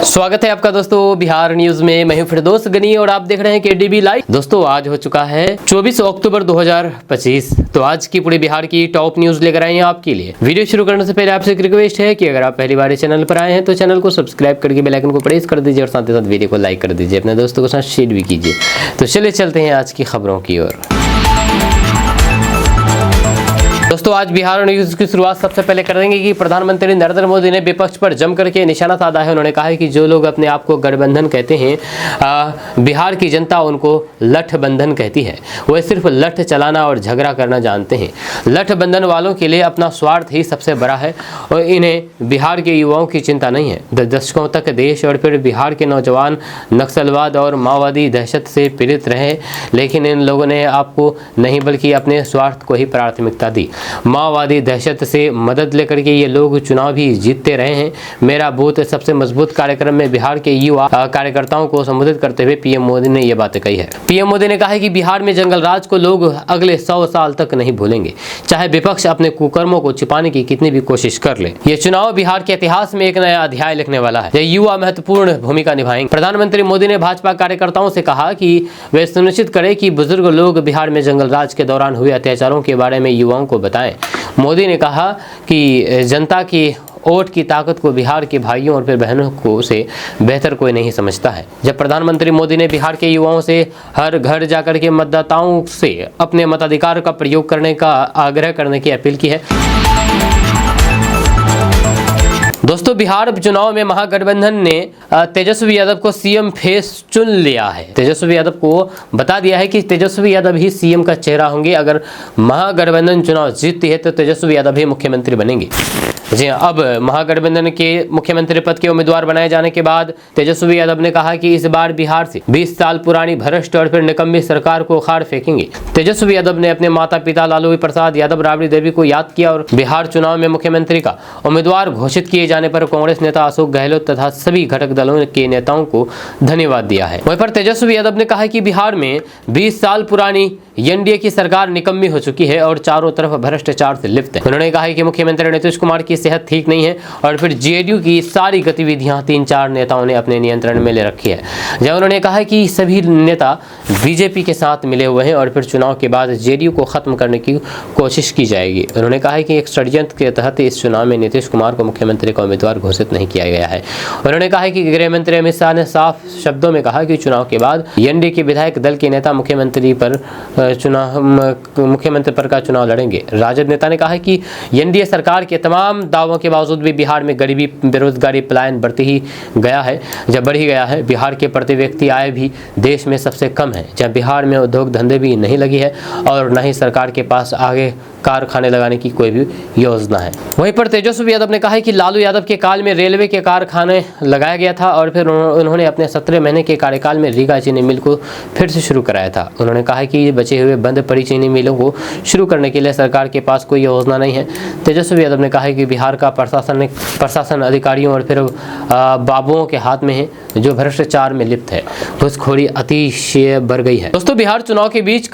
स्वागत है आपका दोस्तों बिहार न्यूज में। मैं हूं फिरदौस गनी और आप देख रहे हैं केडीबी लाइव। दोस्तों आज हो चुका है 24 अक्टूबर 2025। तो आज की पूरे बिहार की टॉप न्यूज लेकर आए हैं आपके लिए। वीडियो शुरू करने से पहले आपसे एक रिक्वेस्ट है कि अगर आप पहली बार इस चैनल पर आए हैं तो चैनल को सब्सक्राइब करके बेल आइकन को प्रेस कर दीजिए और साथ ही साथ वीडियो को लाइक कर दीजिए, अपने दोस्तों के साथ शेयर भी कीजिए। तो चलिए चलते हैं आज की खबरों की ओर। दोस्तों आज बिहार न्यूज की शुरुआत सबसे पहले कर देंगे कि प्रधानमंत्री नरेंद्र मोदी ने विपक्ष पर जम करके निशाना साधा है। उन्होंने कहा है कि जो लोग अपने आप को गठबंधन कहते हैं, बिहार की जनता उनको लठबंधन कहती है। वे सिर्फ लठ चलाना और झगड़ा करना जानते हैं। लठबंधन वालों के लिए अपना स्वार्थ ही सबसे बड़ा है और इन्हें बिहार के युवाओं की चिंता नहीं है। दशकों तक देश और फिर बिहार के नौजवान नक्सलवाद और माओवादी दहशत से पीड़ित रहे, लेकिन इन लोगों ने आपको नहीं बल्कि अपने स्वार्थ को ही प्राथमिकता दी। माओवादी दहशत से मदद लेकर के ये लोग चुनाव भी जीतते रहे हैं। मेरा बूथ सबसे मजबूत कार्यक्रम में बिहार के युवा कार्यकर्ताओं को संबोधित करते हुए पीएम मोदी ने ये बातें कही है। पीएम मोदी ने कहा है कि बिहार में जंगल राज को लोग अगले 100 साल तक नहीं भूलेंगे, चाहे विपक्ष अपने कुकर्मों को छिपाने की कितनी भी कोशिश कर ले। ये चुनाव बिहार के इतिहास में एक नया अध्याय लिखने वाला है। ये युवा महत्वपूर्ण भूमिका निभाएंगे। प्रधानमंत्री मोदी ने भाजपा कार्यकर्ताओं से कहा कि वे सुनिश्चित करें कि बुजुर्ग लोग बिहार में जंगल राज के दौरान हुए अत्याचारों के बारे में युवाओं को बताएं। मोदी ने कहा कि जनता की वोट की ताकत को बिहार के भाइयों और फिर बहनों को से बेहतर कोई नहीं समझता है। जब प्रधानमंत्री मोदी ने बिहार के युवाओं से हर घर जाकर के मतदाताओं से अपने मताधिकार का प्रयोग करने का आग्रह करने की अपील की है। दोस्तों बिहार चुनाव में महागठबंधन ने तेजस्वी यादव को सीएम फेस चुन लिया है। तेजस्वी यादव को बता दिया है कि तेजस्वी यादव ही सीएम का चेहरा होंगे। अगर महागठबंधन चुनाव जीतती है तो तेजस्वी यादव ही मुख्यमंत्री बनेंगे। जी अब महागठबंधन के मुख्यमंत्री पद के उम्मीदवार बनाए जाने के बाद तेजस्वी यादव ने कहा कि इस बार बिहार से 20 साल पुरानी भ्रष्ट और फिर निकम्मी सरकार को उखाड़ फेंकेंगे। तेजस्वी यादव ने अपने माता पिता लालू प्रसाद यादव, राबड़ी देवी को याद किया और बिहार चुनाव में मुख्यमंत्री का उम्मीदवार घोषित किए जाने पर कांग्रेस नेता अशोक गहलोत तथा सभी घटक दलों के नेताओं को धन्यवाद दिया है। वहीं पर तेजस्वी यादव ने कहा कि बिहार में 20 साल पुरानी एनडीए की सरकार निकम्मी हो चुकी है और चारों तरफ भ्रष्टाचार से लिप्त है। उन्होंने कहा कि मुख्यमंत्री नीतीश कुमार की सेहत ठीक नहीं है और फिर जेडीयू की सारी गतिविधियां 3-4 नेताओं ने अपने नियंत्रण में ले रखी है। जब उन्होंने कहा कि सभी नेता बीजेपी के साथ मिले हुए हैं और फिर चुनाव के बाद जेडीयू को खत्म करने की कोशिश की जाएगी। उन्होंने कहा कि एक षड्यंत्र के तहत इस चुनाव में नीतीश कुमार को मुख्यमंत्री का उम्मीदवार घोषित नहीं किया गया है। उन्होंने कहा कि गृह मंत्री अमित शाह ने साफ शब्दों में कहा कि चुनाव के बाद एनडीए के विधायक दल के नेता मुख्यमंत्री पर का चुनाव लड़ेंगे। राजद नेता ने कहा कि एनडीए सरकार के तमाम दावों के बावजूद भी बिहार में गरीबी, बेरोजगारी, पलायन बढ़ ही गया है। बिहार के प्रति व्यक्ति आय भी देश में सबसे कम है। जब बिहार में उद्योग धंधे भी नहीं लगी है और न ही सरकार के पास आगे कारखाने लगाने की कोई भी योजना है। वहीं पर तेजस्वी यादव ने कहा है कि लालू यादव के काल में रेलवे के कारखाने लगाया गया था और फिर उन्होंने अपने 17 महीने के कार्यकाल में रीगा चीनी मिल को फिर से शुरू कराया था। उन्होंने कहा कि बचे हुए बंद पड़ी चीनी मिलों को शुरू करने के लिए सरकार के पास कोई योजना नहीं है। तेजस्वी यादव ने कहा है कि बिहार का प्रशासन अधिकारियों और फिर बाबुओं के हाथ में है जो भ्रष्टाचार में लिप्त है। घूसखोरी अतिशय बढ़ गई है। दोस्तों बिहार चुनाव के बीच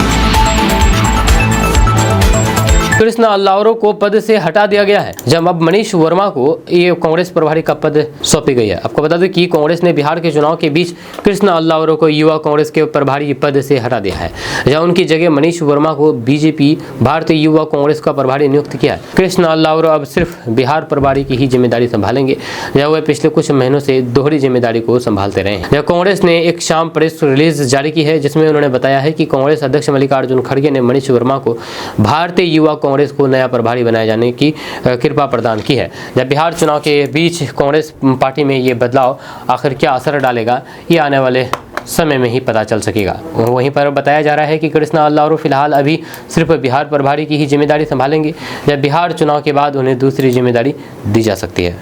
कृष्णा अल्लावरो को पद से हटा दिया गया है। जब अब मनीष वर्मा को ये कांग्रेस प्रभारी का पद सौंपी गई है। आपको बता दें कि कांग्रेस ने बिहार के चुनाव के बीच कृष्णा अल्लावरो को युवा कांग्रेस के प्रभारी पद से हटा दिया है, जहां उनकी जगह मनीष वर्मा को बीजेपी भारतीय युवा कांग्रेस का प्रभारी नियुक्त किया है। कृष्णा अल्लावरो अब सिर्फ बिहार प्रभारी की ही जिम्मेदारी संभालेंगे, जहाँ वे पिछले कुछ महीनों से दोहरी जिम्मेदारी को संभालते रहे हैं। कांग्रेस ने एक शाम प्रेस रिलीज जारी की है जिसमें उन्होंने बताया है कि कांग्रेस अध्यक्ष मल्लिकार्जुन खड़गे ने मनीष वर्मा को भारतीय युवा कांग्रेस को नया प्रभारी बनाए जाने की कृपा प्रदान की है। जब बिहार चुनाव के बीच कांग्रेस पार्टी में ये बदलाव आखिर क्या असर डालेगा, ये आने वाले समय में ही पता चल सकेगा। वहीं पर बताया जा रहा है कि कृष्णा अल्लावरो फिलहाल अभी सिर्फ बिहार प्रभारी की ही जिम्मेदारी संभालेंगे। जब बिहार चुनाव के बाद उन्हें दूसरी जिम्मेदारी दी जा सकती है।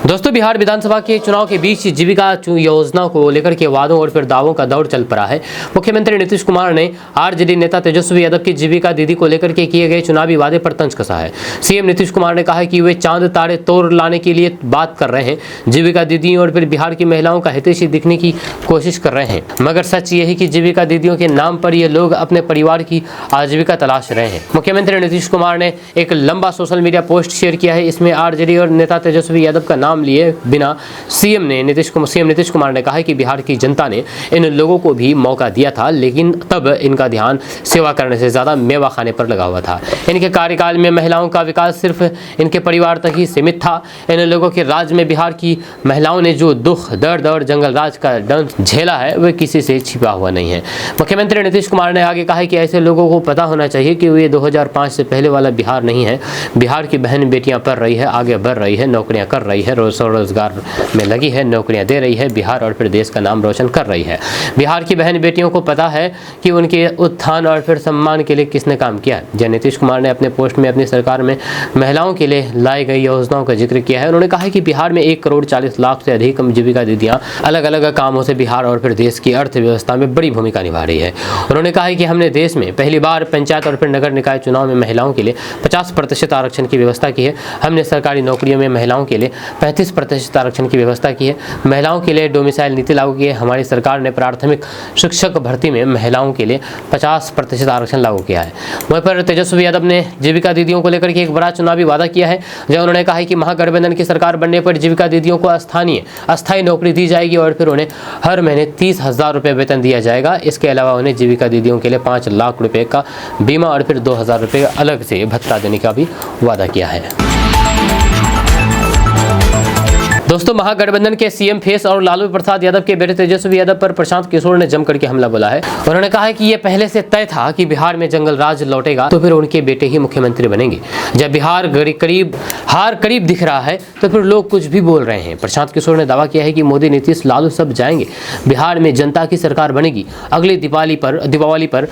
दोस्तों, बिहार विधानसभा के चुनाव के बीच जीविका योजना को लेकर के वादों और फिर दावों का दौर चल पड़ा है। मुख्यमंत्री नीतीश कुमार ने आरजेडी नेता तेजस्वी यादव की जीविका दीदी को लेकर के किए गए चुनावी वादे पर तंज कसा है। सीएम नीतीश कुमार ने कहा है कि वे चांद तारे तोड़ लाने के लिए बात कर रहे हैं, जीविका दीदी और फिर बिहार की महिलाओं का हितैषी दिखने की कोशिश कर रहे हैं, मगर सच यही कि जीविका दीदियों के नाम पर ये लोग अपने परिवार की आजीविका तलाश रहे हैं। मुख्यमंत्री नीतीश कुमार ने एक लंबा सोशल मीडिया पोस्ट शेयर किया है। इसमें आरजेडी और नेता तेजस्वी यादव का नाम लिए बिना सीएम नीतीश कुमार ने कहा है कि बिहार की जनता ने इन लोगों को भी मौका दिया था, लेकिन तब इनका ध्यान सेवा करने से ज्यादा मेवा खाने पर लगा हुआ था। इनके कार्यकाल में महिलाओं का विकास सिर्फ इनके परिवार तक ही सीमित था। इन लोगों के राज में बिहार की महिलाओं ने जो दुख, दर्द और जंगल राज का दंड झेला है वह किसी से छिपा हुआ नहीं है। मुख्यमंत्री नीतीश कुमार ने आगे कहा है कि ऐसे लोगों को पता होना चाहिए कि ये 2005 से पहले वाला बिहार नहीं है। बिहार की बहन बेटियां पढ़ रही है, आगे बढ़ रही है, नौकरियां कर रही है, रोजगार में लगी है, नौकरियां दे रही है, बिहार और फिर देश का नाम रोशन कर रही है। बिहार की बहन बेटियों को पता है कि उनके उत्थान और फिर सम्मान के लिए किसने काम किया। जय नीतीश कुमार ने अपने पोस्ट में अपनी सरकार में महिलाओं के लिए लाई गई योजनाओं का जिक्र किया है। उन्होंने कहा है कि बिहार में 1,40,00,000 से अधिक जीविका दीदियां अलग अलग कामों से बिहार और फिर देश की अर्थव्यवस्था में बड़ी भूमिका निभा रही है। उन्होंने कहा है कि हमने देश में पहली बार पंचायत और फिर नगर निकाय चुनाव में महिलाओं के लिए 50% आरक्षण की व्यवस्था की है। हमने सरकारी नौकरियों में महिलाओं के लिए 35% आरक्षण की व्यवस्था की है। महिलाओं के लिए डोमिसाइल नीति लागू की है। हमारी सरकार ने प्राथमिक शिक्षक भर्ती में महिलाओं के लिए 50% आरक्षण लागू किया है। वहीं पर तेजस्वी यादव ने जीविका दीदियों को लेकर के एक बड़ा चुनावी वादा किया है, जहां उन्होंने कहा है कि महागठबंधन की सरकार बनने पर जीविका दीदियों को अस्थायी नौकरी दी जाएगी और फिर उन्हें हर महीने 30,000 रुपये वेतन दिया जाएगा। इसके अलावा उन्हें जीविका दीदियों के लिए 5 लाख रुपये का बीमा और फिर 2,000 रुपये अलग से भत्ता देने का भी वादा किया है। दोस्तों, महागठबंधन के सीएम फेस और लालू प्रसाद यादव के बेटे तेजस्वी यादव पर प्रशांत किशोर ने जम करके हमला बोला है। उन्होंने कहा है कि यह पहले से तय था कि बिहार में जंगल राज लौटेगा तो फिर उनके बेटे ही मुख्यमंत्री बनेंगे। जब बिहार हार करीब दिख रहा है तो फिर लोग कुछ भी बोल रहे हैं। प्रशांत किशोर ने दावा किया है कि मोदी, नीतीश, लालू सब जाएंगे, बिहार में जनता की सरकार बनेगी। अगली दीपावली पर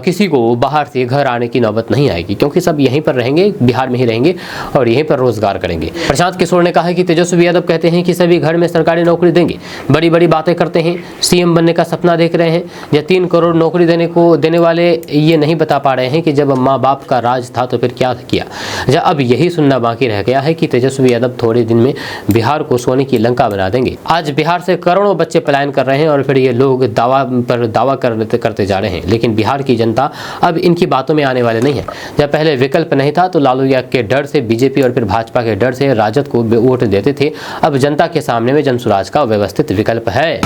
किसी को बाहर से घर आने की नौबत नहीं आएगी, क्योंकि सब यहीं पर रहेंगे, बिहार में ही रहेंगे और यहीं पर रोजगार करेंगे। प्रशांत किशोर ने कहा है कि तेजस्वी यादव कहते हैं कि सभी घर में सरकारी नौकरी देंगे, बड़ी बड़ी बातें करते हैं, सीएम बनने का सपना देख रहे हैं। या 3 करोड़ नौकरी देने वाले ये नहीं बता पा रहे हैं कि जब माँ बाप का राज था तो फिर क्या किया। जब अब यही सुनना बाकी रह गया है कि तेजस्वी यादव थोड़े दिन में बिहार को सोने की लंका बना देंगे। आज बिहार से करोड़ों बच्चे पलायन कर रहे हैं और फिर ये लोग दावा करते जा रहे हैं, लेकिन बिहार की जनता अब इनकी बातों में आने वाले नहीं है। जब पहले विकल्प नहीं था तो लालू के डर से, बीजेपी और फिर भाजपा के डर से राजद को वोट देते थे। अब जनता के सामने में जनसुराज का व्यवस्थित विकल्प है।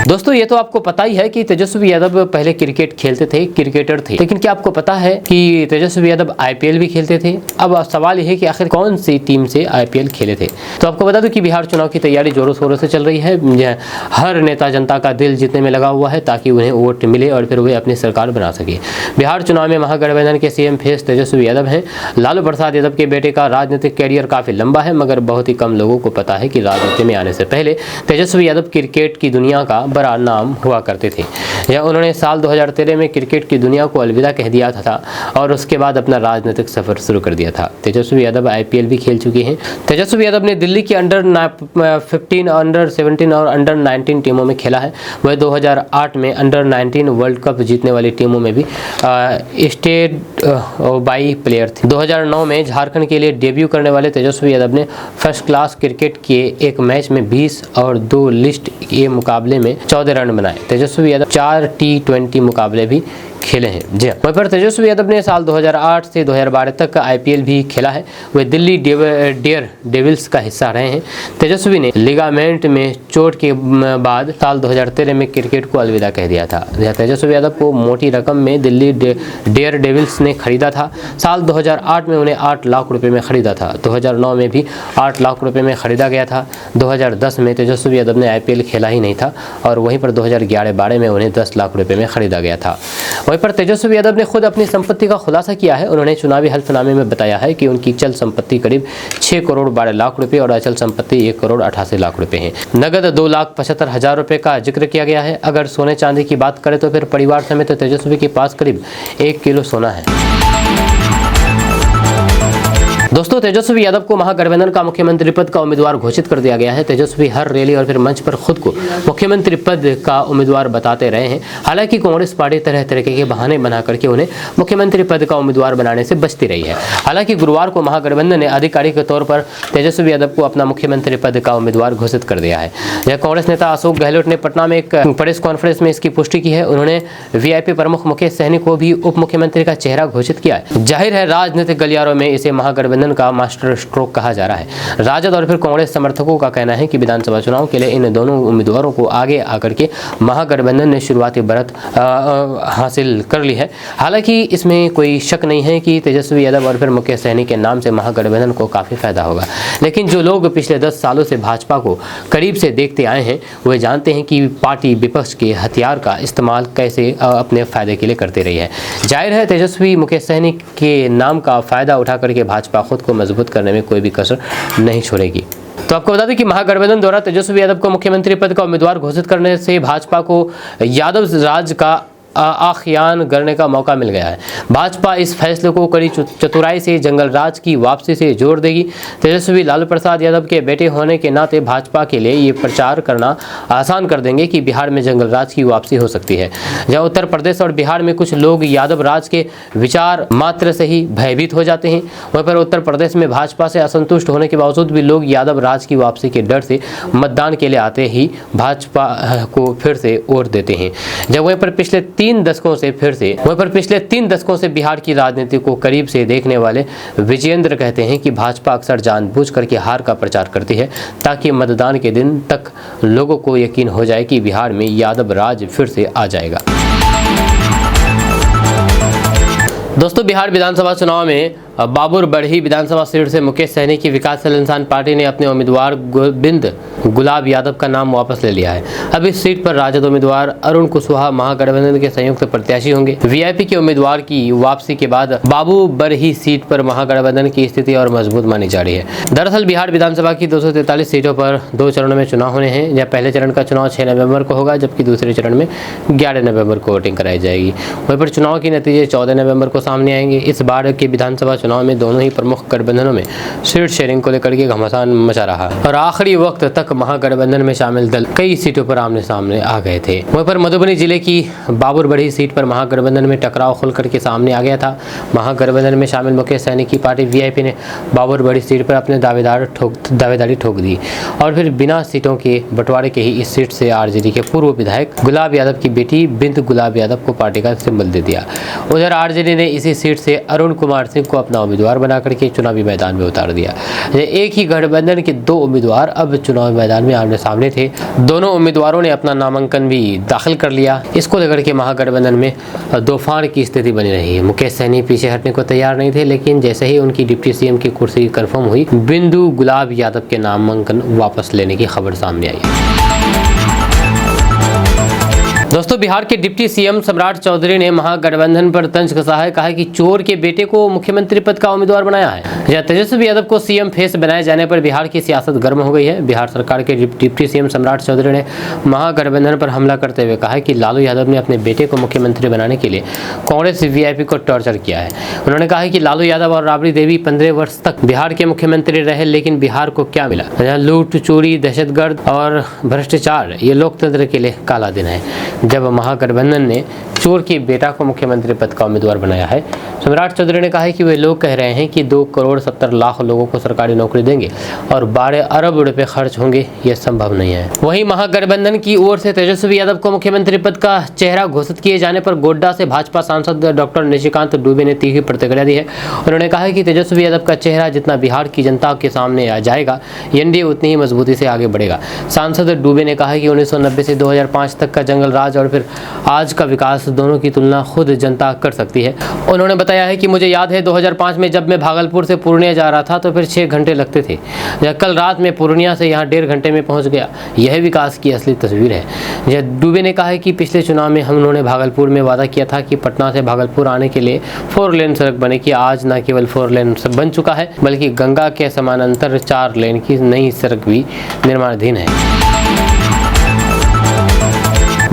दोस्तों, ये तो आपको पता ही है कि तेजस्वी यादव पहले क्रिकेट खेलते थे, क्रिकेटर थे, लेकिन क्या आपको पता है कि तेजस्वी यादव आईपीएल भी खेलते थे। अब सवाल यह है कि आखिर कौन सी टीम से आईपीएल खेले थे। तो आपको बता दूं कि बिहार चुनाव की तैयारी जोरों शोरों से चल रही है। हर नेता जनता का दिल जीतने में लगा हुआ है ताकि उन्हें वोट मिले और फिर वे अपनी सरकार बना सके। बिहार चुनाव में महागठबंधन के सीएम फेस तेजस्वी यादव हैं। लालू प्रसाद यादव के बेटे का राजनीतिक कैरियर काफी लंबा है, मगर बहुत ही कम लोगों को पता है कि राजनीति में आने से पहले तेजस्वी यादव क्रिकेट की दुनिया का बड़ा नाम हुआ करते थे। या उन्होंने साल 2013 में क्रिकेट की दुनिया को अलविदा कह दिया था और उसके बाद अपना राजनीतिक सफर शुरू कर दिया था। तेजस्वी यादव आईपीएल भी खेल चुके हैं। तेजस्वी यादव ने दिल्ली की अंडर 15, अंडर 17 और अंडर 19 टीमों में खेला है। वह 2008 में अंडर 19 वर्ल्ड कप जीतने वाली टीमों में भी स्टेट बाई प्लेयर थे। 2009 में झारखंड के लिए डेब्यू करने वाले तेजस्वी यादव ने फर्स्ट क्लास क्रिकेट के एक मैच में 20 और 2 लिस्ट ए मुकाबले में 14 रन बनाए। तेजस्वी यादव 4 T20 मुकाबले भी खेले हैं। जी हाँ, वहीं पर तेजस्वी यादव ने साल 2008 से 2012 तक आईपीएल भी खेला है। वे दिल्ली डेयर डेविल्स का हिस्सा रहे हैं। तेजस्वी ने लिगामेंट में चोट के बाद साल 2013 में क्रिकेट को अलविदा कह दिया था। तेजस्वी यादव को मोटी रकम में दिल्ली डेयर डेविल्स ने खरीदा था। साल 2008 में उन्हें 8 लाख रुपए में खरीदा था। 2009 में भी 8 लाख रुपए में खरीदा गया था। 2010 में तेजस्वी यादव ने आईपीएल खेला ही नहीं था और वहीं पर 2011-12 में उन्हें 10 लाख रुपए में खरीदा गया था। वहीं पर तेजस्वी यादव ने खुद अपनी संपत्ति का खुलासा किया है। उन्होंने चुनावी हल्फनामे में बताया है कि उनकी चल संपत्ति करीब 6 करोड़ 12 लाख रुपए और अचल संपत्ति 1 करोड़ 88 लाख रुपए है। नगद 2,75,000 रुपए का जिक्र किया गया है। अगर सोने चांदी की बात करें तो फिर परिवार समेत तेजस्वी के पास करीब 1 किलो सोना है। दोस्तों, तेजस्वी यादव को महागठबंधन का मुख्यमंत्री पद का उम्मीदवार घोषित कर दिया गया है। तेजस्वी हर रैली और फिर मंच पर खुद को मुख्यमंत्री पद का उम्मीदवार बताते रहे हैं। हालांकि कांग्रेस पार्टी तरह तरह के बहाने बना करके उन्हें मुख्यमंत्री पद का उम्मीदवार बनाने से बचती रही है। हालांकि गुरुवार को महागठबंधन ने आधिकारिक तौर पर तेजस्वी यादव को अपना मुख्यमंत्री पद का उम्मीदवार घोषित कर दिया है। यह कांग्रेस नेता अशोक गहलोत ने पटना में एक प्रेस कॉन्फ्रेंस में इसकी पुष्टि की है। उन्होंने वीआईपी प्रमुख मुकेश सहनी को भी उप मुख्यमंत्री का चेहरा घोषित किया है। जाहिर है, राजनीतिक गलियारों में इसे महागठबंधन का मास्टर स्ट्रोक कहा जा रहा है। राजद और फिर कांग्रेस समर्थकों का कहना है कि विधानसभा चुनाव के लिए इन दोनों उम्मीदवारों को आगे आकर के महागठबंधन ने शुरुआती बढ़त हासिल कर ली है। हालांकि इसमें कोई शक नहीं है कि तेजस्वी यादव और फिर मुकेश सहनी के नाम से महागठबंधन को काफी फायदा होगा। लेकिन जो लोग पिछले 10 सालों से भाजपा को करीब से देखते आए हैं, वे जानते हैं कि पार्टी विपक्ष के हथियार का इस्तेमाल कैसे अपने फायदे के लिए करती रही है। जाहिर है, तेजस्वी मुकेश सहनी के नाम का फायदा उठा करके भाजपा खुद को मजबूत करने में कोई भी कसर नहीं छोड़ेगी। तो आपको बता दें कि महागठबंधन द्वारा तेजस्वी यादव को मुख्यमंत्री पद का उम्मीदवार घोषित करने से भाजपा को यादव राज का आख्यान करने का मौका मिल गया है। भाजपा इस फैसले को कड़ी चतुराई से जंगल राज की वापसी से जोड़ देगी। तेजस्वी लालू प्रसाद यादव के बेटे होने के नाते भाजपा के लिए ये प्रचार करना आसान कर देंगे कि बिहार में जंगल राज की वापसी हो सकती है। जहां उत्तर प्रदेश और बिहार में कुछ लोग यादव राज के विचार मात्र से ही भयभीत हो जाते हैं, वहीं पर उत्तर प्रदेश में भाजपा से असंतुष्ट होने के बावजूद भी लोग यादव राज की वापसी के डर से मतदान के लिए आते ही भाजपा को फिर से वोट देते हैं। जब वहीं पर पिछले 3 दशकों से बिहार की राजनीति को करीब से देखने वाले विजयेंद्र कहते हैं कि भाजपा अक्सर जानबूझकर के हार का प्रचार करती है ताकि मतदान के दिन तक लोगों को यकीन हो जाए कि बिहार में यादव राज फिर से आ जाएगा। दोस्तों, बिहार विधानसभा चुनाव में बाबुर बढ़ी विधानसभा सीट से मुकेश सहनी की विकासशील इंसान पार्टी ने अपने उम्मीदवार गोविंद गुलाब यादव का नाम वापस ले लिया है। अब इस सीट पर राजद उम्मीदवार अरुण कुशवाहा महागठबंधन के संयुक्त प्रत्याशी होंगे। वीआईपी के उम्मीदवार की वापसी के बाद बाबू बरही सीट पर महागठबंधन की स्थिति और मजबूत मानी जा रही है। दरअसल बिहार विधानसभा की 243 सीटों पर 2 चरणों में चुनाव होने हैं। यह पहले चरण का चुनाव 6 नवंबर को होगा, जबकि दूसरे चरण में 11 नवंबर को वोटिंग कराई जाएगी। वहीं पर चुनाव के नतीजे 14 नवंबर को सामने आएंगे। इस बार के विधानसभा चुनाव में दोनों ही प्रमुख गठबंधनों में सीट शेयरिंग को लेकर के घमासान मचा रहा और आखिरी वक्त तक महागठबंधन में शामिल दल कई सीटों पर आमने सामने आ गए थे। वहीं पर मधुबनी जिले की बाबुरबढ़ी सीट पर महागठबंधन में टकराव खुल करके सामने आ गया था। महागठबंधन में शामिल मुकेश सहनी की पार्टी वीआईपी ने बाबुरबढ़ी सीट पर अपने दावेदारी ठोक दी और फिर बिना सीटों के बंटवारे के ही इस सीट से आरजेडी के पूर्व विधायक गुलाब यादव की बेटी बिंद गुलाब यादव को पार्टी का सिंबल दे दिया। उधर आरजेडी ने इसी सीट से अरुण कुमार सिंह को अपना उम्मीदवार बना करके चुनावी मैदान में उतार दिया। एक ही गठबंधन के 2 उम्मीदवार अब चुनावी मैदान में आमने सामने थे। दोनों उम्मीदवारों ने अपना नामांकन भी दाखिल कर लिया। इसको लेकर के महागठबंधन में दोफाड़ की स्थिति बनी रही। मुकेश सहनी पीछे हटने को तैयार नहीं थे, लेकिन जैसे ही उनकी डिप्टी सीएम की कुर्सी कंफर्म हुई, बिंदु गुलाब यादव के नामांकन वापस लेने की खबर सामने आई। दोस्तों, बिहार के डिप्टी सीएम सम्राट चौधरी ने महागठबंधन पर तंज कसा है। कहा है कि चोर के बेटे को मुख्यमंत्री पद का उम्मीदवार बनाया है। जहां तेजस्वी यादव को सीएम फेस बनाए जाने पर बिहार की सियासत गर्म हो गई है। बिहार सरकार के डिप्टी सीएम सम्राट चौधरी ने महागठबंधन पर हमला करते हुए कहा है कि लालू यादव ने अपने बेटे को मुख्यमंत्री बनाने के लिए कांग्रेस वीआईपी को टॉर्चर किया है। उन्होंने कहा है कि लालू यादव और राबड़ी देवी 15 वर्ष तक बिहार के मुख्यमंत्री रहे, लेकिन बिहार को क्या मिला? लूट, चोरी, दहशतगर्द और भ्रष्टाचार, ये लोकतंत्र के लिए काला दिन है। जब महागठबंधन ने चोर के बेटा को मुख्यमंत्री पद का उम्मीदवार बनाया है। सम्राट चौधरी ने कहा है कि वे लोग कह रहे हैं कि 2 करोड़ 70 लाख लोगों को सरकारी नौकरी देंगे और 12 अरब रुपए खर्च होंगे, यह संभव नहीं है। वहीं महागठबंधन की ओर से तेजस्वी यादव को मुख्यमंत्री पद का चेहरा घोषित किए जाने पर गोड्डा से भाजपा सांसद डॉक्टर निशिकांत दुबे ने तीखी प्रतिक्रिया दी है। उन्होंने कहा है कि तेजस्वी यादव का चेहरा जितना बिहार की जनता के सामने आ जाएगा, एनडीए उतनी ही मजबूती से आगे बढ़ेगा। सांसद दुबे ने कहा है कि 1990 से 2005 तक का जंगल राज और फिर आज का विकास, दोनों की तुलना खुद जनता कर सकती है। उन्होंने बताया है कि मुझे याद है 2005 में जब मैं भागलपुर से पूर्णिया जा रहा था तो फिर 6 घंटे लगते थे। कल रात में पूर्णिया से यहाँ 1.5 घंटे में पहुँच गया। यह विकास की असली तस्वीर है। दुबे ने कहा है कि पिछले चुनाव में हम उन्होंने भागलपुर में वादा किया था कि पटना से भागलपुर आने के लिए 4 लेन सड़क बनेगी। आज न केवल 4 लेन बन चुका है, बल्कि गंगा के समानांतर 4 लेन की नई सड़क भी निर्माणाधीन है।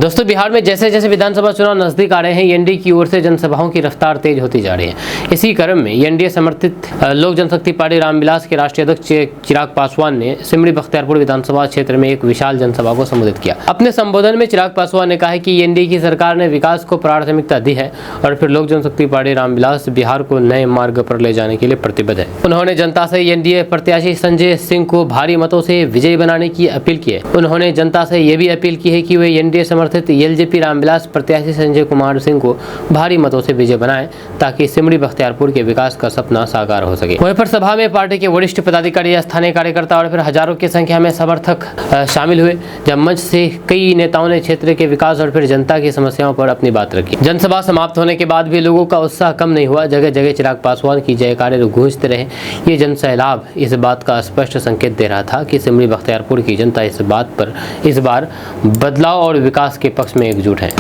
दोस्तों बिहार में जैसे जैसे विधानसभा चुनाव नजदीक आ रहे हैं, एनडीए की ओर से जनसभाओं की रफ्तार तेज होती जा रही है। इसी क्रम में एनडीए समर्थित लोक जनशक्ति पार्टी रामविलास के राष्ट्रीय अध्यक्ष चिराग पासवान ने सिमरी बख्तियारपुर विधानसभा क्षेत्र में एक विशाल जनसभा को संबोधित किया। अपने संबोधन में चिराग पासवान ने कहा कि एनडीए की सरकार ने विकास को प्राथमिकता दी है और फिर लोक जनशक्ति पार्टी रामविलास बिहार को नए मार्ग पर ले जाने के लिए प्रतिबद्ध है। उन्होंने जनता से एनडीए प्रत्याशी संजय सिंह को भारी मतों से विजयी बनाने की अपील की है। उन्होंने जनता से यह भी अपील की है कि वे एनडीए समर्थित एलजेपी रामविलास प्रत्याशी संजय कुमार सिंह को भारी मतों से विजय बनाएं ताकि सिमरी बख्तियारपुर के विकास का सपना साकार हो सके। वहीं पर सभा में पार्टी के वरिष्ठ पदाधिकारी, स्थानीय कार्यकर्ता और फिर हजारों की संख्या में समर्थक शामिल हुए, जब मंच से कई नेताओं ने क्षेत्र के विकास और फिर जनता की समस्याओं पर अपनी बात रखी। जनसभा समाप्त होने के बाद भी लोगों का उत्साह कम नहीं हुआ। जगह जगह चिराग पासवान की जयकारे गूंजते रहे। ये जनसैलाब इस बात का स्पष्ट संकेत दे रहा था कि सिमरी बख्तियारपुर की जनता इस बार बदलाव और विकास के पक्ष में एकजुट है।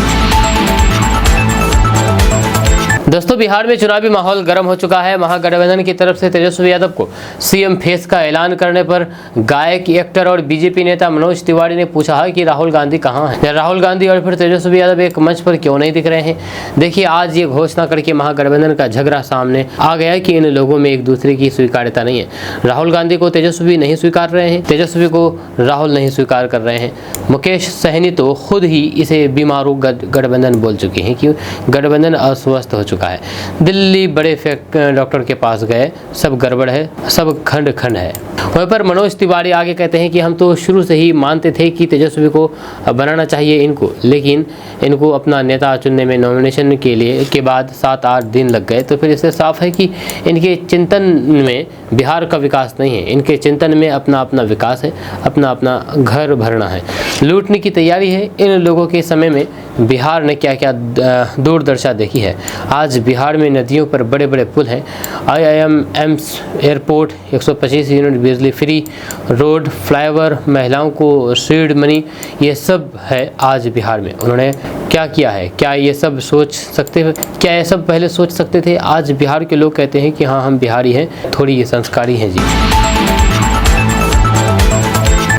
दोस्तों बिहार में चुनावी माहौल गर्म हो चुका है। महागठबंधन की तरफ से तेजस्वी यादव को सीएम फेस का ऐलान करने पर गायक, एक्टर और बीजेपी नेता मनोज तिवारी ने पूछा है कि राहुल गांधी कहां हैं? राहुल गांधी और फिर तेजस्वी यादव एक मंच पर क्यों नहीं दिख रहे हैं? देखिए, आज ये घोषणा करके महागठबंधन का झगड़ा सामने आ गया कि इन लोगों में एक दूसरे की स्वीकार्यता नहीं है। राहुल गांधी को तेजस्वी नहीं स्वीकार रहे हैं, तेजस्वी को राहुल नहीं स्वीकार कर रहे हैं। मुकेश सहनी तो खुद ही इसे बीमारू गठबंधन बोल चुके हैं कि गठबंधन अस्वस्थ हो चुका है। दिल्ली बड़े डॉक्टर के पास गए, सब गड़बड़ है, सब खंड खंड है। वहीं पर मनोज तिवारी आगे कहते हैं कि हम तो शुरू से ही मानते थे कि तेजस्वी को बनाना चाहिए इनको, लेकिन इनको अपना नेता चुनने में नॉमिनेशन के बाद 7-8 दिन लग गए। तो फिर इससे साफ है कि इनके चिंतन में बिहार का विकास नहीं है, इनके चिंतन में अपना अपना विकास है, अपना अपना घर भरना है, लूटने की तैयारी है। इन लोगों के समय में बिहार ने क्या क्या दूरदर्शा देखी है। आज बिहार में नदियों पर बड़े बड़े पुल हैं, IIM, एम्स, एयरपोर्ट, 125 यूनिट बिजली फ्री, रोड, फ्लाईओवर, महिलाओं को सीड मनी, ये सब है आज बिहार में। उन्होंने क्या किया है? क्या ये सब पहले सोच सकते थे? आज बिहार के लोग कहते हैं कि हाँ, हम बिहारी हैं, थोड़ी ये संस्कारी हैं जी।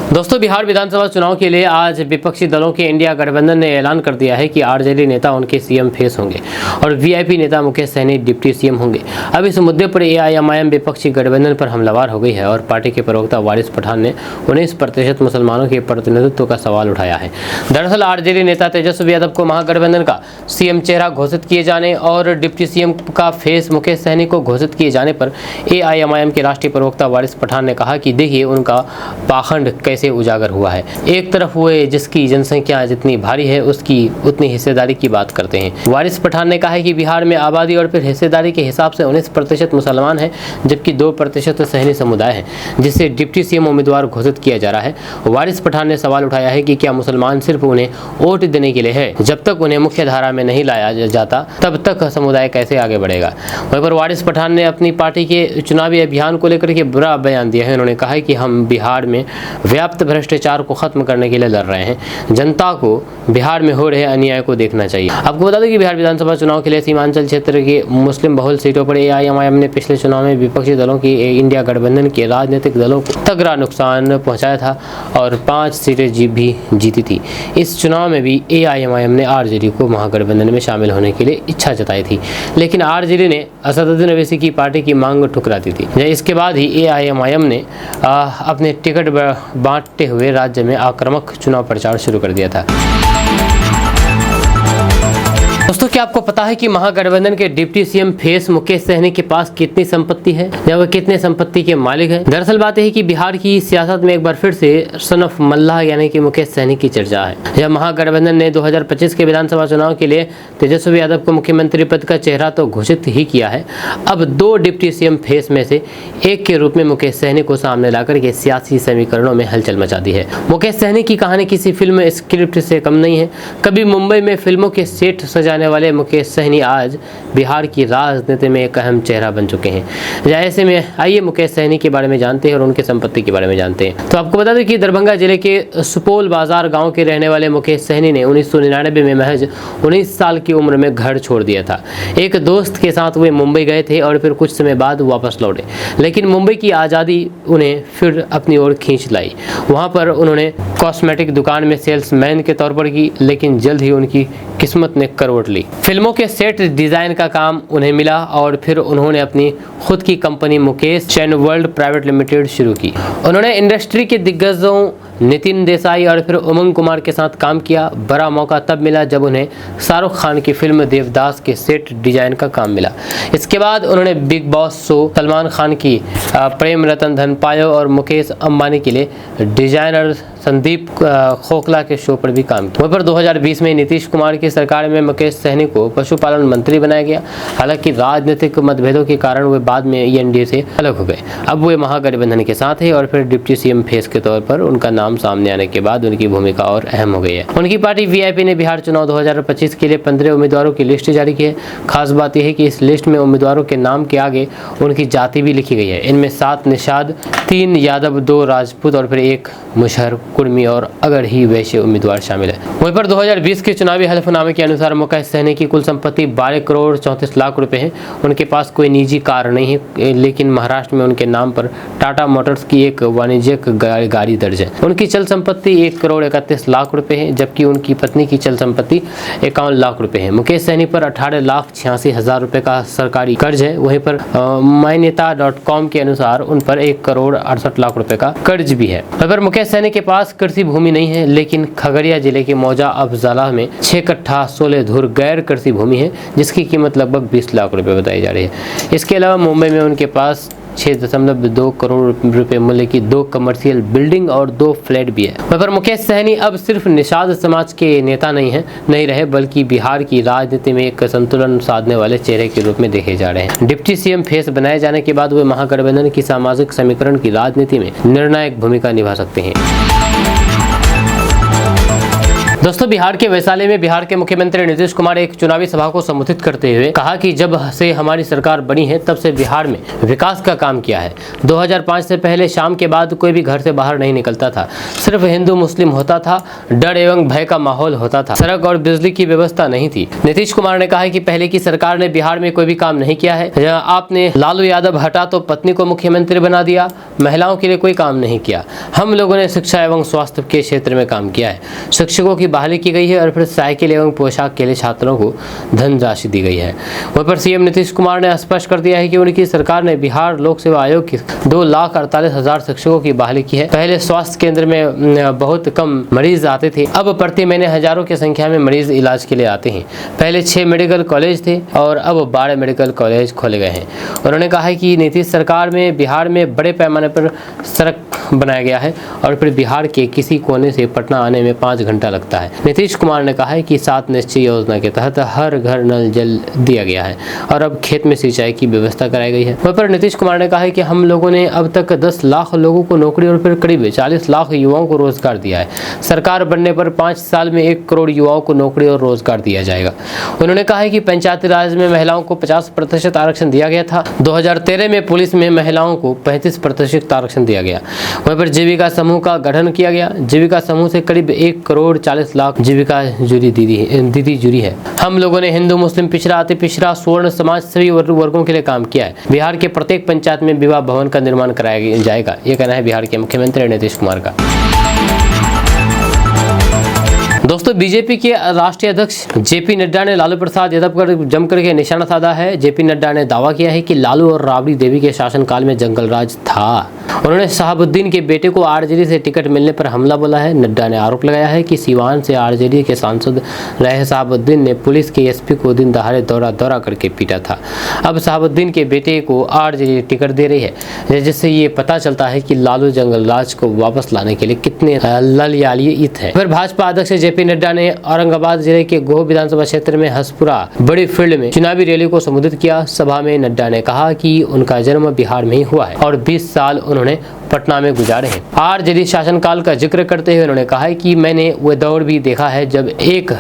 दोस्तों बिहार विधानसभा चुनाव के लिए आज विपक्षी दलों के इंडिया गठबंधन ने ऐलान कर दिया है कि आरजेडी नेता उनके सीएम फेस होंगे और वीआईपी नेता मुकेश सहनी डिप्टी सीएम होंगे। अब इस मुद्दे पर एआईएमआईएम विपक्षी गठबंधन पर हमलावर हो गई है और पार्टी के प्रवक्ता वारिस पठान ने 19% मुसलमानों के प्रतिनिधित्व का सवाल उठाया है। दरअसल आरजेडी नेता तेजस्वी यादव को महागठबंधन का सीएम चेहरा घोषित किए जाने और डिप्टी सीएम का फेस मुकेश सहनी को घोषित किए जाने पर एआईएमआईएम के राष्ट्रीय प्रवक्ता वारिस पठान ने कहा कि देखिए, उनका पाखंड कैसे उजागर हुआ है। एक तरफ वो जिसकी जनसंख्या जितनी भारी है उसकी उतनी हिस्सेदारी की बात करते हैं। वारिस पठान ने कहा है कि बिहार में आबादी और फिर हिस्सेदारी के हिसाब से 19% मुसलमान हैं, जबकि 2% सहनी समुदाय है, जिसे डिप्टी सीएम उम्मीदवार घोषित किया जा रहा है। वारिस पठान ने सवाल उठाया है कि क्या मुसलमान सिर्फ उन्हें वोट देने के लिए है? जब तक उन्हें मुख्य धारा में नहीं लाया जाता तब तक समुदाय कैसे आगे बढ़ेगा? वहीं पर वारिस पठान ने अपनी पार्टी के चुनावी अभियान को लेकर के बुरा बयान दिया है। उन्होंने कहा है कि हम बिहार में व्याप्त भ्रष्टाचार को खत्म करने के लिए लड़ रहे हैं। जनता को बिहार में हो रहे अन्याय को देखना चाहिए। आपको बता दें कि बिहार विधानसभा चुनाव के लिए सीमांचल क्षेत्र के मुस्लिम बहुल सीटों पर एआईएमआईएम ने पिछले चुनाव में विपक्षी दलों की इंडिया गठबंधन के राजनीतिक दलों को तगड़ा नुकसान पहुंचाया था और 5 सीटें भी जीती थी। इस चुनाव में भी एआईएमआईएम ने आरजेडी को महागठबंधन में शामिल होने के लिए इच्छा जताई थी, लेकिन आरजेडी ने असदुद्दीन ओवैसी की पार्टी की मांग ठुकरा दी थी। इसके बाद ही एआईएमआईएम ने अपने टिकट बांटते हुए राज्य में आक्रामक चुनाव प्रचार शुरू कर दिया था। दोस्तों क्या आपको पता है कि महागठबंधन के deputy CM face Mukesh Sahani के पास कितनी संपत्ति है या वह कितने संपत्ति के मालिक हैं? दरअसल बात यह है कि बिहार की सियासत में एक बार फिर से सन ऑफ मल्लाह यानी कि मुकेश सहनी की चर्चा है। जब महागठबंधन ने 2025 के विधानसभा चुनाव के लिए तेजस्वी यादव को मुख्यमंत्री पद का चेहरा तो घोषित ही किया है, अब 2 डिप्टी सीएम फेस में से एक के रूप में मुकेश सहनी को सामने लाकर के सियासी समीकरणों में हलचल मचा दी है। मुकेश सहनी की कहानी किसी फिल्म स्क्रिप्ट से कम नहीं है। कभी मुंबई में फिल्मों के सेट सजाने वाले मुकेश सहनी आज बिहार की राजनीति में एक अहम चेहरा बन चुके हैं। ऐसे में आइए मुकेश सहनी के बारे में जानते हैं और उनकी संपत्ति के बारे में जानते हैं। तो आपको बता दें कि दरभंगा जिले के सुपौल बाजार गांव के रहने वाले मुकेश सहनी ने 1999 में महज 19 साल की उम्र में घर छोड़ दिया था। एक दोस्त के साथ वे मुंबई गए थे और फिर कुछ समय बाद वापस लौटे, लेकिन मुंबई की आज़ादी उन्हें फिर अपनी ओर खींच लाई। वहां पर उन्होंने कॉस्मेटिक दुकान में सेल्समैन के तौर पर की, लेकिन जल्द ही उनकी किस्मत ने करवट ली। फिल्मों के सेट डिजाइन का काम उन्हें मिला और फिर उन्होंने अपनी खुद की कंपनी मुकेश चैन वर्ल्ड प्राइवेट लिमिटेड शुरू की। उन्होंने इंडस्ट्री के दिग्गजों नितिन देसाई और फिर उमंग कुमार के साथ काम किया। बड़ा मौका तब मिला जब उन्हें शाहरुख खान की फिल्म देवदास के सेट डिजाइन का काम मिला। इसके बाद उन्होंने big boss show, Salman Khan की प्रेम रतन धन पायो और मुकेश अंबानी के लिए डिजाइनर संदीप खोखला के शो पर भी काम किया। वहीं पर 2020 में नीतीश कुमार की सरकार में मुकेश सहनी को पशुपालन मंत्री बनाया गया। हालांकि राजनीतिक मतभेदों के कारण वे बाद में एनडीए से अलग हो गए। अब वे महागठबंधन के साथ हैं और फिर डिप्टी सीएम फेस के तौर पर उनका नाम सामने आने के बाद उनकी भूमिका और अहम हो गई है। उनकी पार्टी वीआईपी ने बिहार चुनाव 2025 के लिए 15 उम्मीदवारों की लिस्ट जारी की है। खास बात यह है कि इस लिस्ट में उम्मीदवारों के नाम के आगे उनकी जाति भी लिखी गई है। इनमें 7 निषाद, 3 यादव, 2 राजपूत और फिर 1 मुशहर, कुर्मी और अगर ही वैश्य उम्मीदवार शामिल है। वहीं पर 2020 के चुनावी हलफनामे के अनुसार मुकेश सहनी की कुल संपत्ति 12 करोड़ 34 लाख रुपए है। उनके पास कोई निजी कार नहीं है, लेकिन महाराष्ट्र में उनके नाम पर टाटा मोटर्स की एक वाणिज्यिक गाड़ी दर्ज है। उनकी चल संपत्ति 1 करोड़ 31 लाख रुपए है, जबकि उनकी पत्नी की चल संपत्ति 51 लाख रुपए है। मुकेश सहनी पर 18,86,000 रुपए का सरकारी कर्ज है। वहीं पर मान्यता.com के अनुसार उन पर 1 करोड़ 68 लाख रुपए का कर्ज भी है। अगर मुकेश सहनी के पास कृषि भूमि नहीं है, लेकिन खगड़िया जिले के मौजा अफजाला में 6 कट्ठा 16 धुर गैर कृषि भूमि है, जिसकी कीमत लगभग 20 लाख रुपए बताई जा रही है। इसके अलावा मुंबई में उनके पास 6.2 करोड़ रुपए मूल्य की 2 कमर्शियल बिल्डिंग और 2 फ्लैट भी है। वहीं पर मुकेश सहनी अब सिर्फ निषाद समाज के नेता नहीं रहे, बल्कि बिहार की राजनीति में एक संतुलन साधने वाले चेहरे के रूप में देखे जा रहे हैं। डिप्टी सीएम फेस बनाए जाने के बाद वे महागठबंधन की सामाजिक समीकरण की राजनीति में निर्णायक भूमिका निभा सकते हैं। दोस्तों, बिहार के वैशाली में बिहार के मुख्यमंत्री नीतीश कुमार एक चुनावी सभा को संबोधित करते हुए कहा कि जब से हमारी सरकार बनी है तब से बिहार में विकास का काम किया है। 2005 से पहले शाम के बाद कोई भी घर से बाहर नहीं निकलता था। सिर्फ हिंदू मुस्लिम होता था, डर एवं भय का माहौल होता था, सड़क और बिजली की व्यवस्था नहीं थी। नीतीश कुमार ने कहा है कि पहले की सरकार ने बिहार में कोई भी काम नहीं किया है। आपने लालू यादव हटा तो पत्नी को मुख्यमंत्री बना दिया, महिलाओं के लिए कोई काम नहीं किया। हम लोगों ने शिक्षा एवं स्वास्थ्य के क्षेत्र में काम किया है। शिक्षकों की बहाली की गई है और फिर साइकिल एवं पोशाक के लिए छात्रों को धनराशि दी गई है। वहीं पर सीएम नीतीश कुमार ने स्पष्ट कर दिया है कि उनकी सरकार ने बिहार लोक सेवा आयोग की 2,48,000 शिक्षकों की बहाली की है। पहले स्वास्थ्य केंद्र में बहुत कम मरीज आते थे, अब प्रति महीने हजारों की संख्या में मरीज इलाज के लिए आते हैं। पहले 6 मेडिकल कॉलेज थे और अब 12 मेडिकल कॉलेज खोले गए हैं। उन्होंने कहा है कि नीतीश सरकार में बिहार में बड़े पैमाने पर सड़क बनाया गया है और फिर बिहार के किसी कोने से पटना आने में 5 घंटा लगता है। नीतीश कुमार ने कहा है कि 7 निश्चय योजना के तहत हर घर नल जल दिया गया है और अब खेत में सिंचाई की व्यवस्था कराई गई है। वहीं पर नीतीश कुमार ने कहा है कि हम लोगों ने अब तक 10 लाख लोगों को नौकरी और फिर करीब 40 लाख युवाओं को रोजगार दिया है। सरकार बनने पर 5 साल में 1 करोड़ युवाओं को नौकरी और रोजगार दिया जाएगा। उन्होंने कहा है कि पंचायती राज में महिलाओं को 50% आरक्षण दिया गया था। 2013 में पुलिस में महिलाओं को 35% आरक्षण दिया गया। वहीं पर जीविका समूह का गठन किया गया। जीविका समूह से करीब 1 करोड़ 40 लाख जीविका दीदी जुड़ी है। हम लोगों ने हिंदू मुस्लिम पिछड़ा अति पिछड़ा स्वर्ण समाज सभी वर्गों के लिए काम किया है। बिहार के प्रत्येक पंचायत में विवाह भवन का निर्माण कराया जाएगा, ये कहना है बिहार के मुख्यमंत्री नीतीश कुमार का। दोस्तों, बीजेपी के राष्ट्रीय अध्यक्ष जेपी नड्डा ने लालू प्रसाद यादव पर जमकर के निशाना साधा है। जेपी नड्डा ने दावा किया है कि लालू और राबड़ी देवी के शासनकाल में जंगल राज था। उन्होंने शहाबुद्दीन के बेटे को आरजेडी से टिकट मिलने पर हमला बोला है। नड्डा ने आरोप लगाया है कि सिवान से आरजेडी के सांसद रहे शहाबुद्दीन ने पुलिस के एसपी को दिन दहाड़े दौरा करके पीटा था। अब शहाबुद्दीन के बेटे को आरजेडी टिकट दे रही है, जिससे ये पता चलता है कि लालू जंगल राज को वापस लाने के लिए कितने ललयालित है। फिर भाजपा अध्यक्ष जेपी नड्डा ने औरंगाबाद जिले के गोह विधानसभा क्षेत्र में हसपुरा बड़ी फील्ड में चुनावी रैली को संबोधित किया। सभा में नड्डा ने कहा कि उनका जन्म बिहार में ही हुआ है और 20 साल उन्होंने पटना में गुजारे हैं। आरजेडी शासनकाल का जिक्र करते हुए उन्होंने कहा है कि मैंने वह दौर भी देखा है जब एक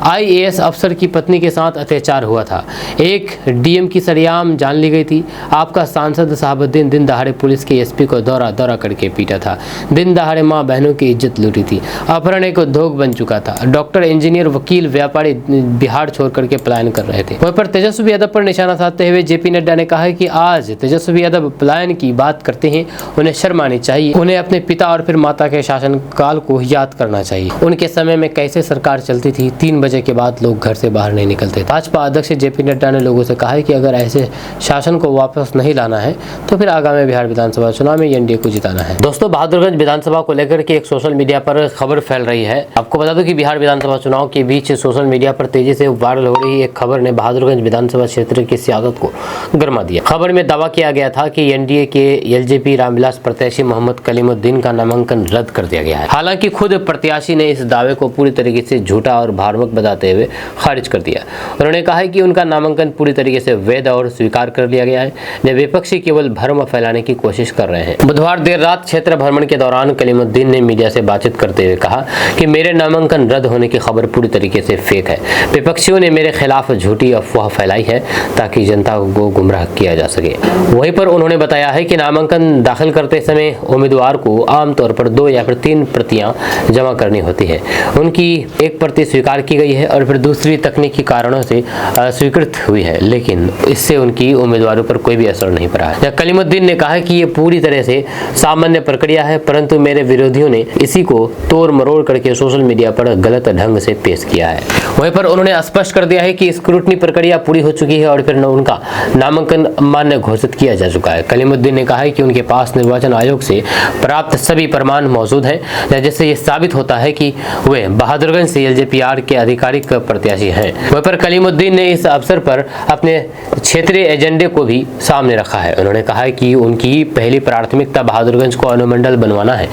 IAS अफसर की पत्नी के साथ अत्याचार हुआ था, एक DM की सरेआम जान ली गई थी। आपका सांसद शहाबुद्दीन दिन दहाड़े पुलिस के SP को दौरा करके पीटा था, दिन दहाड़े माँ बहनों की इज्जत लूटी थी। अपहरण एक उद्योग बन चुका था। डॉक्टर, इंजीनियर, वकील, व्यापारी बिहार छोड़ करके पलायन कर रहे थे। वहीं पर तेजस्वी यादव पर निशाना साधते हुए JP नड्डा ने कहा है कि आज तेजस्वी यादव पलायन की बात करते हैं, उन्हें शर्म आनी चाहिए। उन्हें अपने पिता और फिर माता के शासनकाल को याद करना चाहिए। उनके समय में कैसे सरकार चलती थी, 3 बजे के बाद लोग घर से बाहर नहीं निकलते। भाजपा अध्यक्ष JP नड्डा ने लोगों से कहा है कि अगर ऐसे शासन को वापस नहीं लाना है तो फिर आगामी बिहार विधानसभा चुनाव में NDA को जिताना है। दोस्तों, बहादुरगंज विधानसभा को लेकर के एक सोशल मीडिया पर खबर फैल रही है। आपको बता दूं कि बिहार विधानसभा चुनाव के बीच सोशल मीडिया पर तेजी से वायरल हो रही एक खबर ने बहादुरगंज विधानसभा क्षेत्र की सियासत को गर्मा दिया। खबर में दावा किया गया था कि NDA के LJP रामविलास प्रत्याशी मोहम्मद कलीमुद्दीन का नामांकन रद्द कर दिया गया है। हालांकि खुद प्रत्याशी ने इस दावे को पूरी तरीके से झूठा और भ्रामक बताते हुए खारिज कर दिया। उन्होंने कहा है कि उनका नामांकन पूरी तरीके से वैध और स्वीकार कर लिया गया है, जब विपक्षी केवल भ्रम फैलाने की कोशिश कर रहे हैं। बुधवार देर रात क्षेत्र भ्रमण के दौरान कलीमुद्दीन ने मीडिया से बातचीत करते हुए कहा कि मेरे नामांकन रद्द होने की खबर पूरी तरीके से फेक है। विपक्षियों ने मेरे खिलाफ झूठी अफवाह फैलाई है ताकि जनता को गुमराह किया जा सके। वहीं पर उन्होंने बताया है कि नामांकन दाखिल करते समय उम्मीदवार को आमतौर पर 2 या फिर 3 प्रतियां जमा करनी होती है। उनकी एक प्रति स्वीकार की गई है और फिर दूसरी तकनीकी कारणों से स्वीकृत हुई है, लेकिन इससे उनकी उम्मीदवारों पर कोई भी असर नहीं पड़ा है। कलीमुद्दीन ने कहा है कि ये पूरी तरह से सामान्य प्रक्रिया है, परंतु मेरे विरोधियों ने इसी को तोड़ मरोड़ करके सोशल मीडिया पर गलत ढंग से पेश किया है। वहीं पर उन्होंने स्पष्ट कर दिया है कि स्क्रूटनी प्रक्रिया पूरी हो चुकी है और फिर उनका नामांकन मान्य घोषित किया जा चुका है। कलीमुद्दीन ने कहा है कि उनके पास निर्वाचन आयोग से प्राप्त सभी प्रमाण मौजूद हैं, जिससे ये साबित होता है कि वे बहादुरगंज से LJPR के आधिकारिक प्रत्याशी हैं। वहीं पर कलीमुद्दीन ने इस अवसर पर अपने क्षेत्रीय एजेंडे को भी सामने रखा है। उन्होंने कहा है कि उनकी पहली प्राथमिकता बहादुरगंज को अनुमंडल बनवाना है,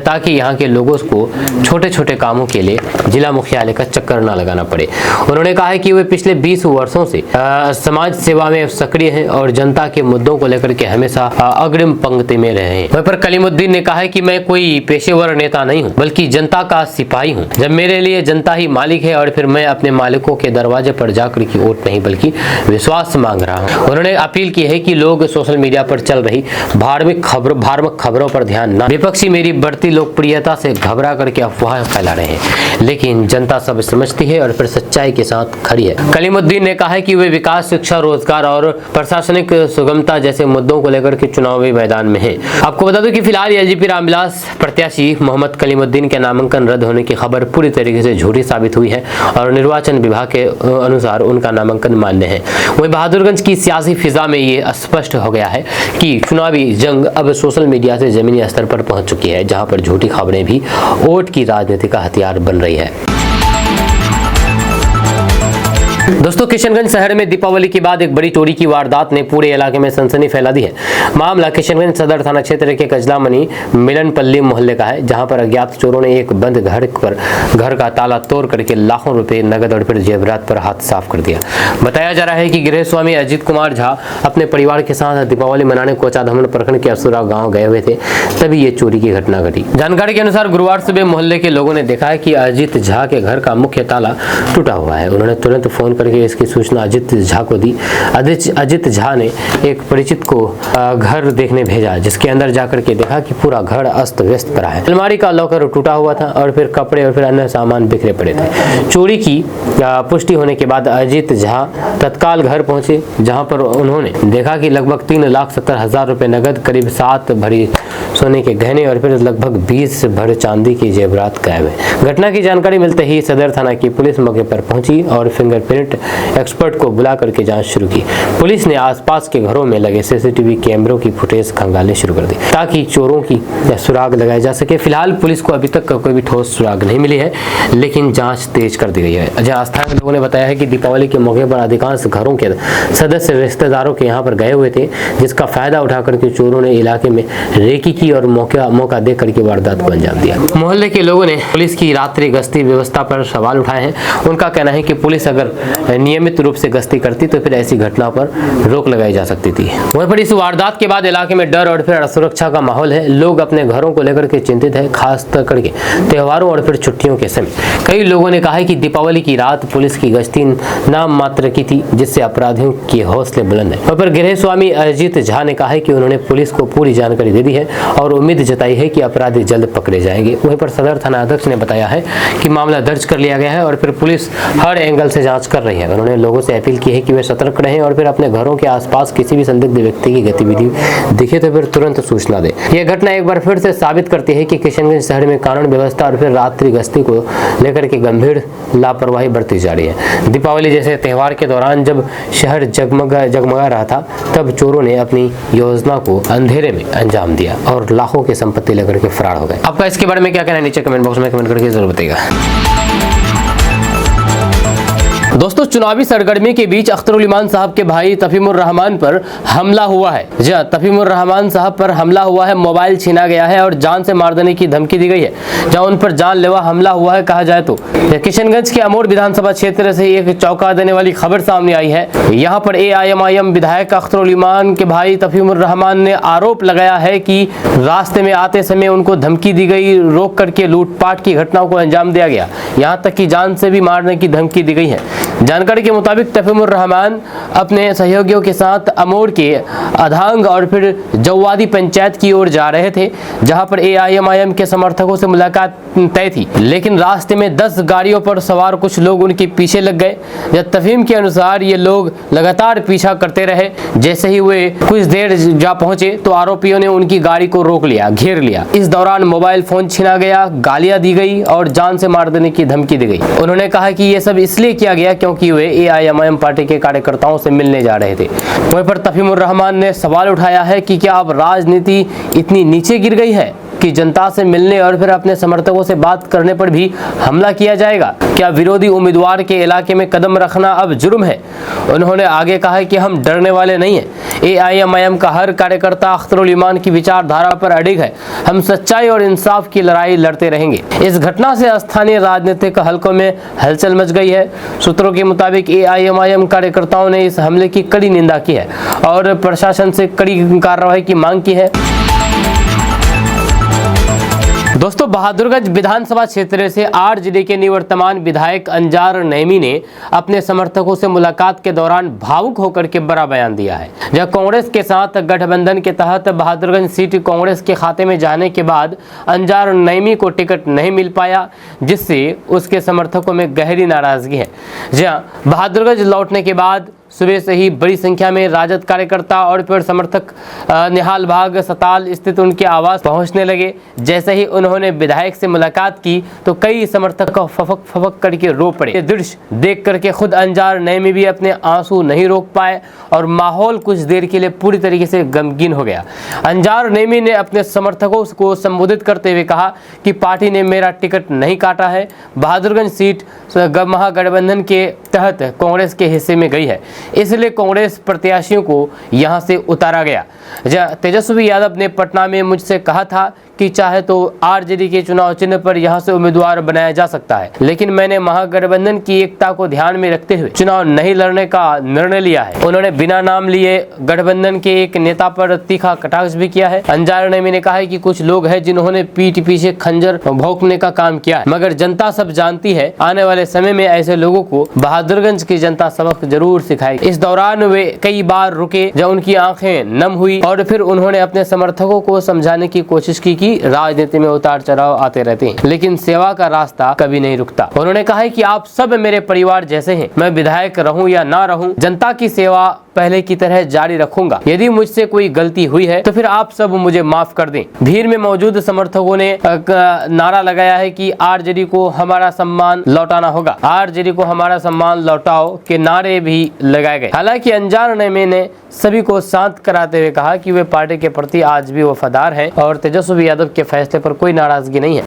ताकि यहाँ के लोगों को छोटे छोटे कामों के लिए जिला मुख्यालय का चक्कर न लगाना पड़े। उन्होंने कहा है कि वे पिछले 20 वर्षों से समाज सेवा में सक्रिय हैं और जनता के मुद्दों को लेकर के हमेशा अग्रिम पंक्ति में रहे हैं। वहीं पर कलीमुद्दीन ने कहा है कि मैं कोई पेशेवर नेता नहीं हूं, बल्कि जनता का सिपाही हूं। जब मेरे लिए जनता ही मालिक है और फिर मैं अपने मालिकों के दरवाजे पर जाकर की वोट नहीं बल्कि विश्वास मांग रहा हूं। उन्होंने अपील की है कि लोग सोशल मीडिया पर चल रही भ्रामक खबरों पर ध्यान न। विपक्षी मेरी बढ़ती लोकप्रियता से घबरा करके अफवाह फैला रहे हैं, लेकिन जनता सब समझती है और फिर सच्चाई के साथ खड़ी है। कलीमुद्दीन ने कहा है कि वे विकास, शिक्षा, रोजगार और प्रशासनिक सुगमता जैसे मुद्दों को लेकर के चुनावी मैदान में हैं। आपको बता दूं कि फिलहाल LJP रामविलास प्रत्याशी मोहम्मद कलीमुद्दीन के नामांकन रद्द होने की खबर पूरी तरीके से झूठी साबित हुई है और निर्वाचन विभाग के अनुसार उनका नामांकन मान्य है। वहीं बहादुरगंज की सियासी फिजा में ये स्पष्ट हो गया है कि चुनावी जंग अब सोशल मीडिया से जमीनी स्तर पर पहुंच चुकी है, जहां पर झूठी खबरें भी वोट की राजनीति का हथियार बन रही है। दोस्तों, किशनगंज शहर में दीपावली के बाद एक बड़ी चोरी की वारदात ने पूरे इलाके में सनसनी फैला दी है। मामला किशनगंज सदर थाना क्षेत्र के कजलामनी मिलनपल्ली मोहल्ले का है, जहां पर अज्ञात चोरों ने एक बंद घर का ताला तोड़ करके लाखों रुपए नगद और फिर जेवरात पर हाथ साफ कर दिया। बताया जा रहा है कि गृह स्वामी अजीत कुमार झा अपने परिवार के साथ दीपावली मनाने कोचाधामन प्रखंड के असुरा गाँव गए हुए थे, तभी ये चोरी की घटना घटी। जानकारी के अनुसार गुरुवार सुबह मोहल्ले के लोगों ने देखा है कि अजीत झा के घर का मुख्य ताला टूटा हुआ है। उन्होंने तुरंत फोन करके इसकी सूचना अजित झा को दी। अजित झा ने एक परिचित को घर देखने भेजा, जिसके अंदर जाकर के देखा कि पूरा घर अस्त व्यस्त पड़ा है। अलमारी का लॉकर टूटा हुआ था और फिर कपड़े और फिर अन्य सामान बिखरे पड़े थे। चोरी की पुष्टि होने के बाद अजित झा तत्काल घर पहुंचे, जहां पर उन्होंने देखा कि लगभग 3,70,000 रुपए नगद, करीब 7 भरी सोने के गहने और फिर लगभग 20 भर चांदी की जेवरात गायब है। घटना की जानकारी मिलते ही सदर थाना की पुलिस मौके पर पहुंची और फिंगरप्रिंट एक्सपर्ट को बुला करके जांच शुरू की। पुलिस ने आसपास के घरों में लगे CCTV कैमरों की फुटेज खंगालनी शुरू कर दी, ताकि चोरों की सुराग लगाए जा सके। फिलहाल पुलिस को अभी तक कोई भी ठोस सुराग नहीं मिली है, लेकिन जांच तेज कर दी गई है। जहां स्थानीय लोगों ने बताया है कि दीपावली के मौके पर अधिकांश घरों के सदस्य रिश्तेदारों के यहाँ पर गए हुए थे, जिसका फायदा उठाकर के चोरों ने इलाके में रेकी की और मौका देख करके वारदात को अंजाम दिया। मोहल्ले के लोगों ने पुलिस की रात्रि गश्ती व्यवस्था पर सवाल उठाए हैं। उनका कहना है कि पुलिस अगर नियमित रूप से गश्ती करती तो फिर ऐसी घटना पर रोक लगाई जा सकती थी। वहीं पर इस वारदात के बाद इलाके में डर और फिर असुरक्षा का माहौल है। लोग अपने घरों को लेकर के चिंतित है, खास करके त्योहारों और फिर छुट्टियों के समय। कई लोगों ने कहा है कि दीपावली की रात पुलिस की गश्ती नाम मात्र की थी, जिससे अपराधियों के हौसले बुलंद है। वहीं पर गृह स्वामी अरिजीत झा ने कहा है कि उन्होंने पुलिस को पूरी जानकारी दे दी है और उम्मीद जताई है कि अपराधी जल्द पकड़े जाएंगे। वहीं पर सदर थाना अध्यक्ष ने बताया है कि मामला दर्ज कर लिया गया है और फिर पुलिस हर एंगल से जांच कर रही है। उन्होंने लोगों से अपील की है कि वे सतर्क रहें और फिर अपने घरों के आसपास किसी भी संदिग्ध व्यक्ति की गतिविधि दिखे तो फिर तुरंत सूचना दें। यह घटना एक बार फिर से साबित करती है कि किशनगंज शहर में कानून व्यवस्था और फिर रात्रि गश्ती को लेकर के गंभीर लापरवाही बरती जा रही है। दीपावली जैसे त्योहार के दौरान जब शहर जगमगा रहा था, तब चोरों ने अपनी योजना को अंधेरे में अंजाम दिया और लाखों की संपत्ति लेकर के फरार हो गए। आपका इसके बारे में क्या कहना है नीचे कमेंट बॉक्स में कमेंट करके जरूर बताइएगा। दोस्तों, चुनावी सरगर्मी के बीच अख्तरुल इमान साहब के भाई तफीमुर रहमान पर हमला हुआ है। जी हां, तफीमुर रहमान साहब पर हमला हुआ है, मोबाइल छीना गया है और जान से मार देने की धमकी दी गई है। जहां उन पर जानलेवा हमला हुआ है कहा जाए तो किशनगंज के अमोर विधानसभा क्षेत्र से एक चौंका देने वाली खबर सामने आई है। यहां पर AIMIM विधायक अख्तरुल इमान के भाई तफीमुर रहमान ने आरोप लगाया है कि रास्ते में आते समय उनको धमकी दी गई, रोक करके लूटपाट की घटनाओं को अंजाम दिया गया, यहाँ तक कि जान से भी मारने की धमकी दी गई है। जानकारी के मुताबिक तफीमुर रहमान अपने सहयोगियों के साथ अमोर के अधांग और फिर जौवादी पंचायत की ओर जा रहे थे, जहां पर AIMIM के समर्थकों से मुलाकात तय थी। लेकिन रास्ते में 10 गाड़ियों पर सवार कुछ लोग उनके पीछे लग गए। जब तफहीम के अनुसार ये लोग लगातार पीछा करते रहे। जैसे ही वे कुछ देर जा पहुंचे तो आरोपियों ने उनकी गाड़ी को रोक लिया, घेर लिया। इस दौरान मोबाइल फोन छीना गया, गालियां दी गई और जान से मार देने की धमकी दी गई। उन्होंने कहा कि ये सब इसलिए किया गया क्योंकि वे AIMIM पार्टी के कार्यकर्ताओं से मिलने जा रहे थे। वहीं पर तफीमुर रहमान ने सवाल उठाया है कि क्या अब राजनीति इतनी नीचे गिर गई है कि जनता से मिलने और फिर अपने समर्थकों से बात करने पर भी हमला किया जाएगा? क्या विरोधी उम्मीदवार के इलाके में कदम रखना अब जुर्म है? उन्होंने आगे कहा है कि हम डरने वाले नहीं हैं। AIMIM का हर कार्यकर्ता अख्तरुल इमान की विचारधारा पर अडिग है। हम सच्चाई और इंसाफ की लड़ाई लड़ते रहेंगे। इस घटना से स्थानीय राजनीतिक हलकों में हलचल मच गई है। सूत्रों के मुताबिक AIMIM कार्यकर्ताओं ने इस हमले की कड़ी निंदा की है और प्रशासन से कड़ी कार्रवाई की मांग की है। दोस्तों, बहादुरगंज विधानसभा क्षेत्र से RJD के निवर्तमान विधायक अंजार नईमी ने अपने समर्थकों से मुलाकात के दौरान भावुक होकर के बड़ा बयान दिया है। जब कांग्रेस के साथ गठबंधन के तहत बहादुरगंज सीट कांग्रेस के खाते में जाने के बाद अंजार नईमी को टिकट नहीं मिल पाया, जिससे उसके समर्थकों में गहरी नाराजगी है। जहाँ बहादुरगंज लौटने के बाद सुबह से ही बड़ी संख्या में राजद कार्यकर्ता और फिर समर्थक निहाल बाग सताल स्थित उनके आवास पहुंचने लगे। जैसे ही उन्होंने विधायक से मुलाकात की तो कई समर्थक फफक फफक करके रो पड़े। ये दृश्य देख करके खुद अंजार नईमी भी अपने आंसू नहीं रोक पाए और माहौल कुछ देर के लिए पूरी तरीके से गमगीन हो गया। अंजार नईमी ने अपने समर्थकों को संबोधित करते हुए कहा कि पार्टी ने मेरा टिकट नहीं काटा है। बहादुरगंज सीट महागठबंधन के तहत कांग्रेस के हिस्से में गई है, इसलिए कांग्रेस प्रत्याशियों को यहां से उतारा गया। तेजस्वी यादव ने पटना में मुझसे कहा था कि चाहे तो RJD के चुनाव चिन्ह पर यहां से उम्मीदवार बनाया जा सकता है, लेकिन मैंने महागठबंधन की एकता को ध्यान में रखते हुए चुनाव नहीं लड़ने का निर्णय लिया है। उन्होंने बिना नाम लिए गठबंधन के एक नेता पर तीखा कटाक्ष भी किया है। अंजार नईमी ने कहा है कि कुछ लोग हैं जिन्होंने पीठ पीछे खंजर भोंकने का काम किया है, मगर जनता सब जानती है। आने वाले समय में ऐसे लोगों को बहादुरगंज की जनता सबक जरूर सिखाएगी। इस दौरान वे कई बार रुके, जब उनकी आंखें नम हुई और फिर उन्होंने अपने समर्थकों को समझाने की कोशिश की कि राजनीति में उतार चढ़ाव आते रहते हैं, लेकिन सेवा का रास्ता कभी नहीं रुकता। उन्होंने कहा है कि आप सब मेरे परिवार जैसे हैं। मैं विधायक रहूं या ना रहूं, जनता की सेवा पहले की तरह जारी रखूंगा। यदि मुझसे कोई गलती हुई है तो फिर आप सब मुझे माफ कर दें। भीड़ में मौजूद समर्थकों ने नारा लगाया है कि RJD को हमारा सम्मान लौटाना होगा, RJD को हमारा सम्मान लौटाओ के नारे भी लगाए गए। हालांकि अंजार नईमी ने सभी को शांत कराते हुए कहा कि वे पार्टी के प्रति आज भी वफादार हैं और तेजस्वी यादव के फैसले पर कोई नाराजगी नहीं है।